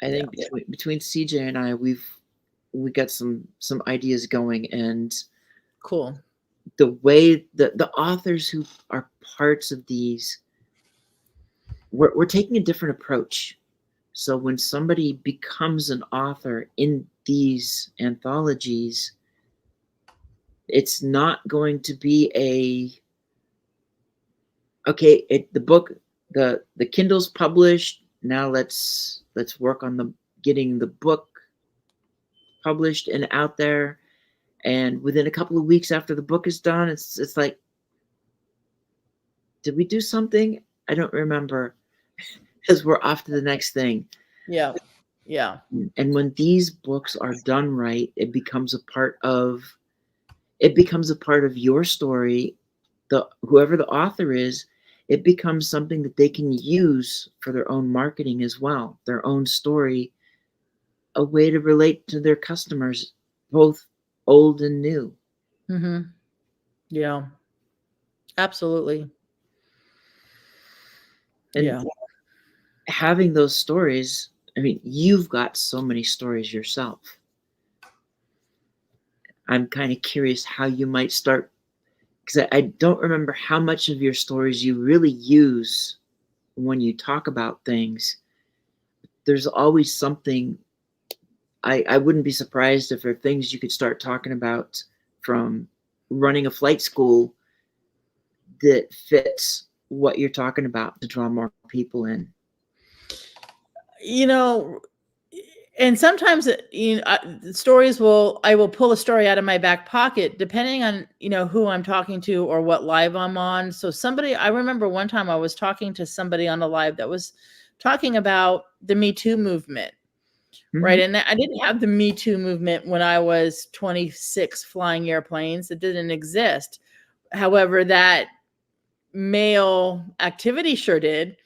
I Yeah. think between CJ and I, we got some ideas going, and Cool. the way the authors who are parts of these, we're taking a different approach. So when somebody becomes an author in these anthologies, it's not going to be okay, the book, the Kindle's published, now let's work on the getting the book published and out there, and within a couple of weeks after the book is done, it's like, did we do something? I don't remember, because we're off to the next thing. Yeah. Yeah. And when these books are done right, it becomes a part of your story. Whoever the author is, it becomes something that they can use for their own marketing as well, their own story, a way to relate to their customers, both old and new. Mm-hmm. Yeah. Absolutely. And Yeah. having those stories, I mean, you've got so many stories yourself. I'm kind of curious how you might start, because I don't remember how much of your stories you really use when you talk about things. There's always something. I wouldn't be surprised if there are things you could start talking about from running a flight school that fits what you're talking about to draw more people in. You know, and sometimes stories I will pull a story out of my back pocket depending on who I'm talking to or what live I'm on. So I remember one time I was talking to somebody on a live that was talking about the Me Too movement, right? Mm-hmm. And I didn't have the Me Too movement when I was 26 flying airplanes. It didn't exist. However, that male activity sure did,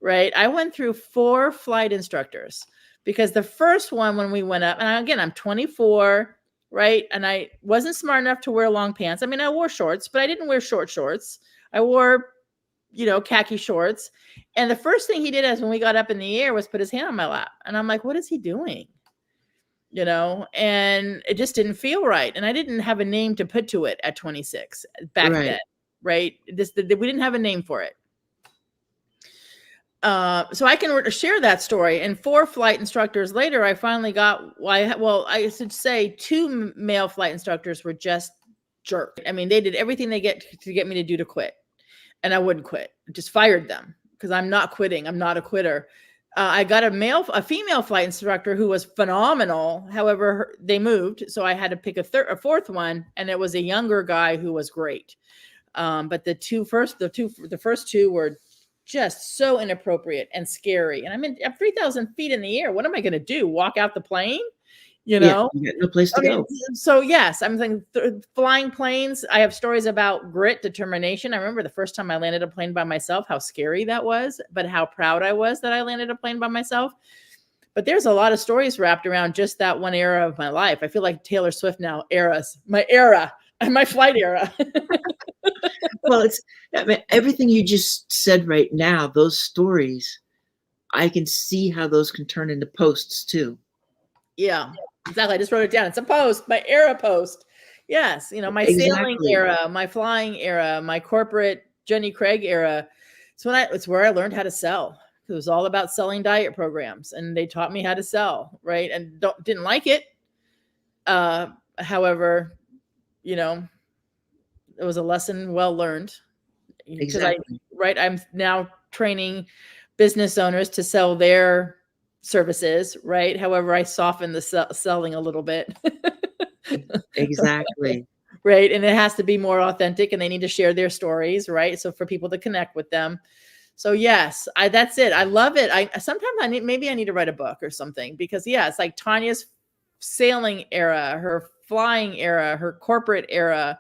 right? I went through 4 flight instructors because the first one, when we went up, and again, I'm 24, right? And I wasn't smart enough to wear long pants. I mean, I wore shorts, but I didn't wear short shorts. I wore, khaki shorts. And the first thing he did as when we got up in the air was put his hand on my lap. And I'm like, what is he doing? And it just didn't feel right. And I didn't have a name to put to it at 26 back Right. then, right? We didn't have a name for it. So I can share that story. And 4 flight instructors later, I finally got, I should say 2 male flight instructors were just jerks. I mean, they did everything they get to get me to do to quit. And I wouldn't quit. I just fired them because I'm not quitting. I'm not a quitter. I got a female flight instructor who was phenomenal. However, they moved, so I had to pick a fourth one, and it was a younger guy who was great. But the first 2 were just so inappropriate and scary. And I'm 3,000 feet in the air. What am I going to do? Walk out the plane? Yeah, you got no place to go. So yes, I'm thinking flying planes. I have stories about grit, determination. I remember the first time I landed a plane by myself, how scary that was, but how proud I was that I landed a plane by myself. But there's a lot of stories wrapped around just that one era of my life. I feel like Taylor Swift now. My era, my flight era. Well, everything you just said right now, those stories, I can see how those can turn into posts too. Yeah, exactly. I just wrote it down. It's a post, my era post. Yes, my sailing era, my flying era, my corporate Jenny Craig era. It's where I learned how to sell. It was all about selling diet programs, and they taught me how to sell, right? And didn't like it. However, it was a lesson well learned. Exactly. I'm now training business owners to sell their services, right? However, I soften the selling a little bit. Exactly. Right. And it has to be more authentic, and they need to share their stories, right? So for people to connect with them. So yes, that's it. I love it. Sometimes maybe I need to write a book or something, because it's like Tanya's sailing era, her flying era, her corporate era.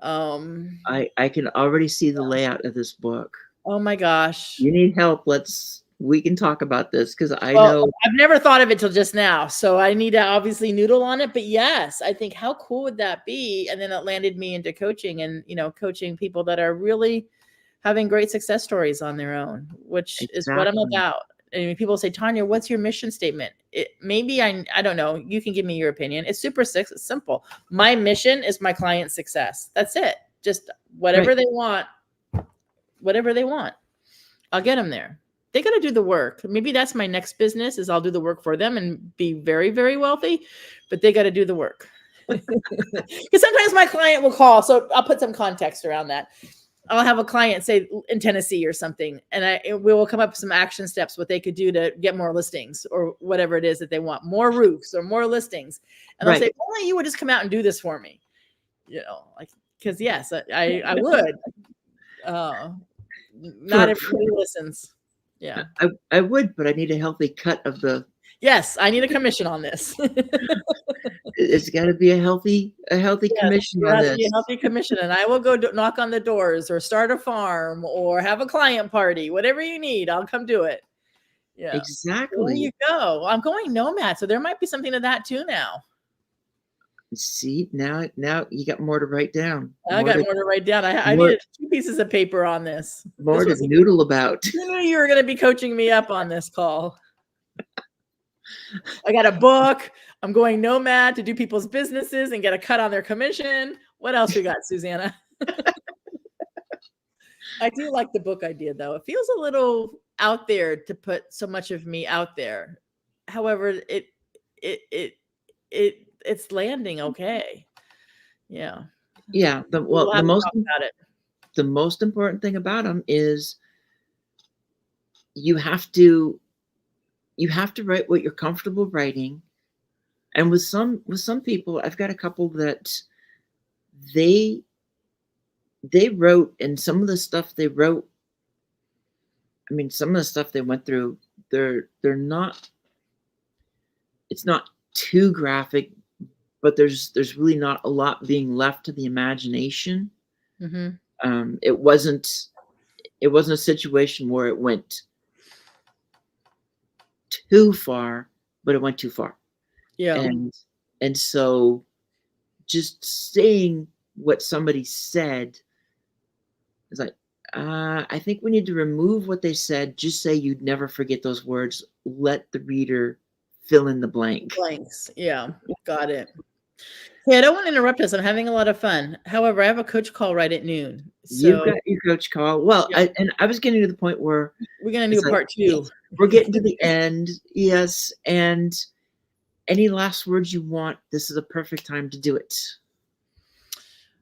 I can already see the layout of this book. Oh my gosh. You need help. Let's we can talk about this because I Well, know I've never thought of it till just now, so I need to obviously noodle on it. But yes, I think how cool would that be? And then it landed me into coaching, and coaching people that are really having great success stories on their own, which is what I'm exactly about. And people say, Tanya, what's your mission statement? Maybe I don't know. You can give me your opinion. It's super simple. My mission is my client's success. That's it. Just whatever right. they want, I'll get them there. They got to do the work. Maybe that's my next business is I'll do the work for them and be very, very wealthy, but they got to do the work. Because sometimes my client will call. So I'll put some context around that. I'll have a client say in Tennessee or something, and we will come up with some action steps, what they could do to get more listings or whatever it is that they want, more roofs or more listings. And I'll say, if only you would just come out and do this for me, because yes, I would. Not everybody listens. Yeah. I would, but I need a healthy cut of the. Yes, I need a commission on this. It's got to be a healthy commission on this. Be a healthy commission, and I will go knock on the doors or start a farm or have a client party, whatever you need. I'll come do it. Yeah, exactly. There you go. I'm going nomad, so there might be something to that too now. See, now you got more to write down. I got more to write down. I needed 2 pieces of paper on this. More to noodle about. You knew you were going to be coaching me up on this call. I got a book. I'm going nomad to do people's businesses and get a cut on their commission. What else we got, Susanna? I do like the book idea, though. It feels a little out there to put so much of me out there. However, it's landing okay. Yeah. Yeah. The most important thing about them is you have to write what you're comfortable writing. And with some people, I've got a couple that they wrote, and some of the stuff they wrote, I mean, some of the stuff they went through, they're not, it's not too graphic, but there's really not a lot being left to the imagination. Mm-hmm. It wasn't a situation where it went too far, but it went too far. Yeah. And so just saying what somebody said is like, I think we need to remove what they said. Just say you'd never forget those words. Let the reader fill in the blanks. Yeah, got it. Yeah, I don't want to interrupt us. I'm having a lot of fun. However, I have a coach call right at noon. So you've got your coach call. Well, yeah. I was getting to the point where we're going to do a part 2. Yes, we're getting to the end. Yes. And any last words you want, this is a perfect time to do it.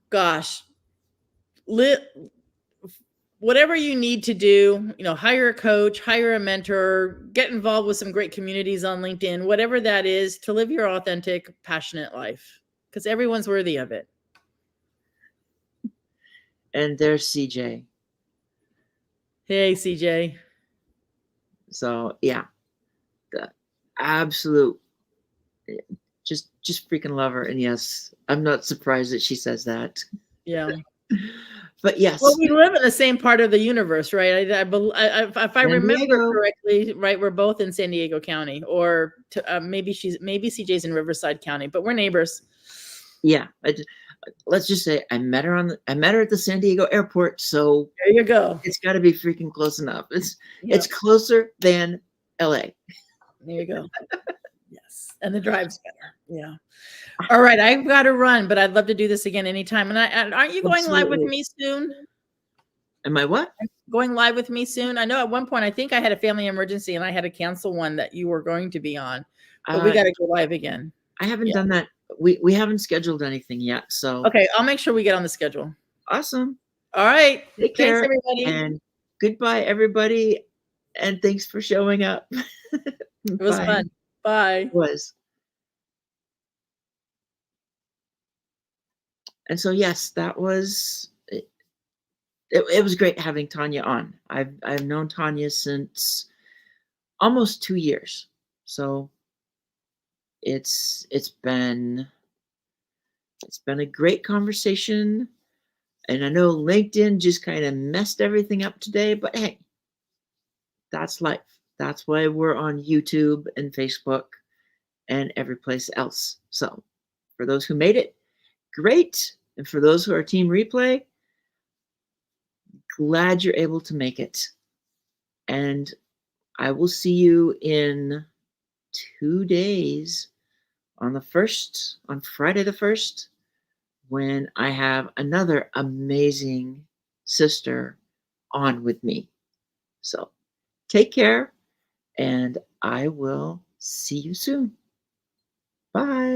Gosh, whatever you need to do, hire a coach, hire a mentor, get involved with some great communities on LinkedIn, whatever that is, to live your authentic, passionate life, because everyone's worthy of it. And there's CJ. Hey, CJ. So yeah, the absolute, just freaking love her. And yes, I'm not surprised that she says that. Yeah. But yes. Well, we live in the same part of the universe, right? If I remember correctly, right, we're both in San Diego County, or maybe CJ's in Riverside County, but we're neighbors. Yeah. Let's just say I met her at the San Diego airport. So there you go. It's got to be freaking close enough. It's closer than LA. There you go. Yes. And the drive's better. Yeah. All right. I've got to run, but I'd love to do this again anytime. And aren't you going live with me soon? Am I what? Going live with me soon? I know at one point, I think I had a family emergency and I had to cancel one that you were going to be on, but we got to go live again. I haven't done that. We haven't scheduled anything yet. So okay. I'll make sure we get on the schedule. Awesome. All right. Take care, thanks, everybody. And goodbye, everybody. And thanks for showing up. It was fun. Bye. It was. And so, yes, that was it. It was great having Tanya on. I've known Tanya since almost 2 years. So it's been a great conversation. And I know LinkedIn just kind of messed everything up today, but hey, that's life. That's why we're on YouTube and Facebook and every place else. So for those who made it, great. And for those who are Team Replay, glad you're able to make it. And I will see you in 2 days on Friday the 1st, when I have another amazing sister on with me. So take care, and I will see you soon. Bye.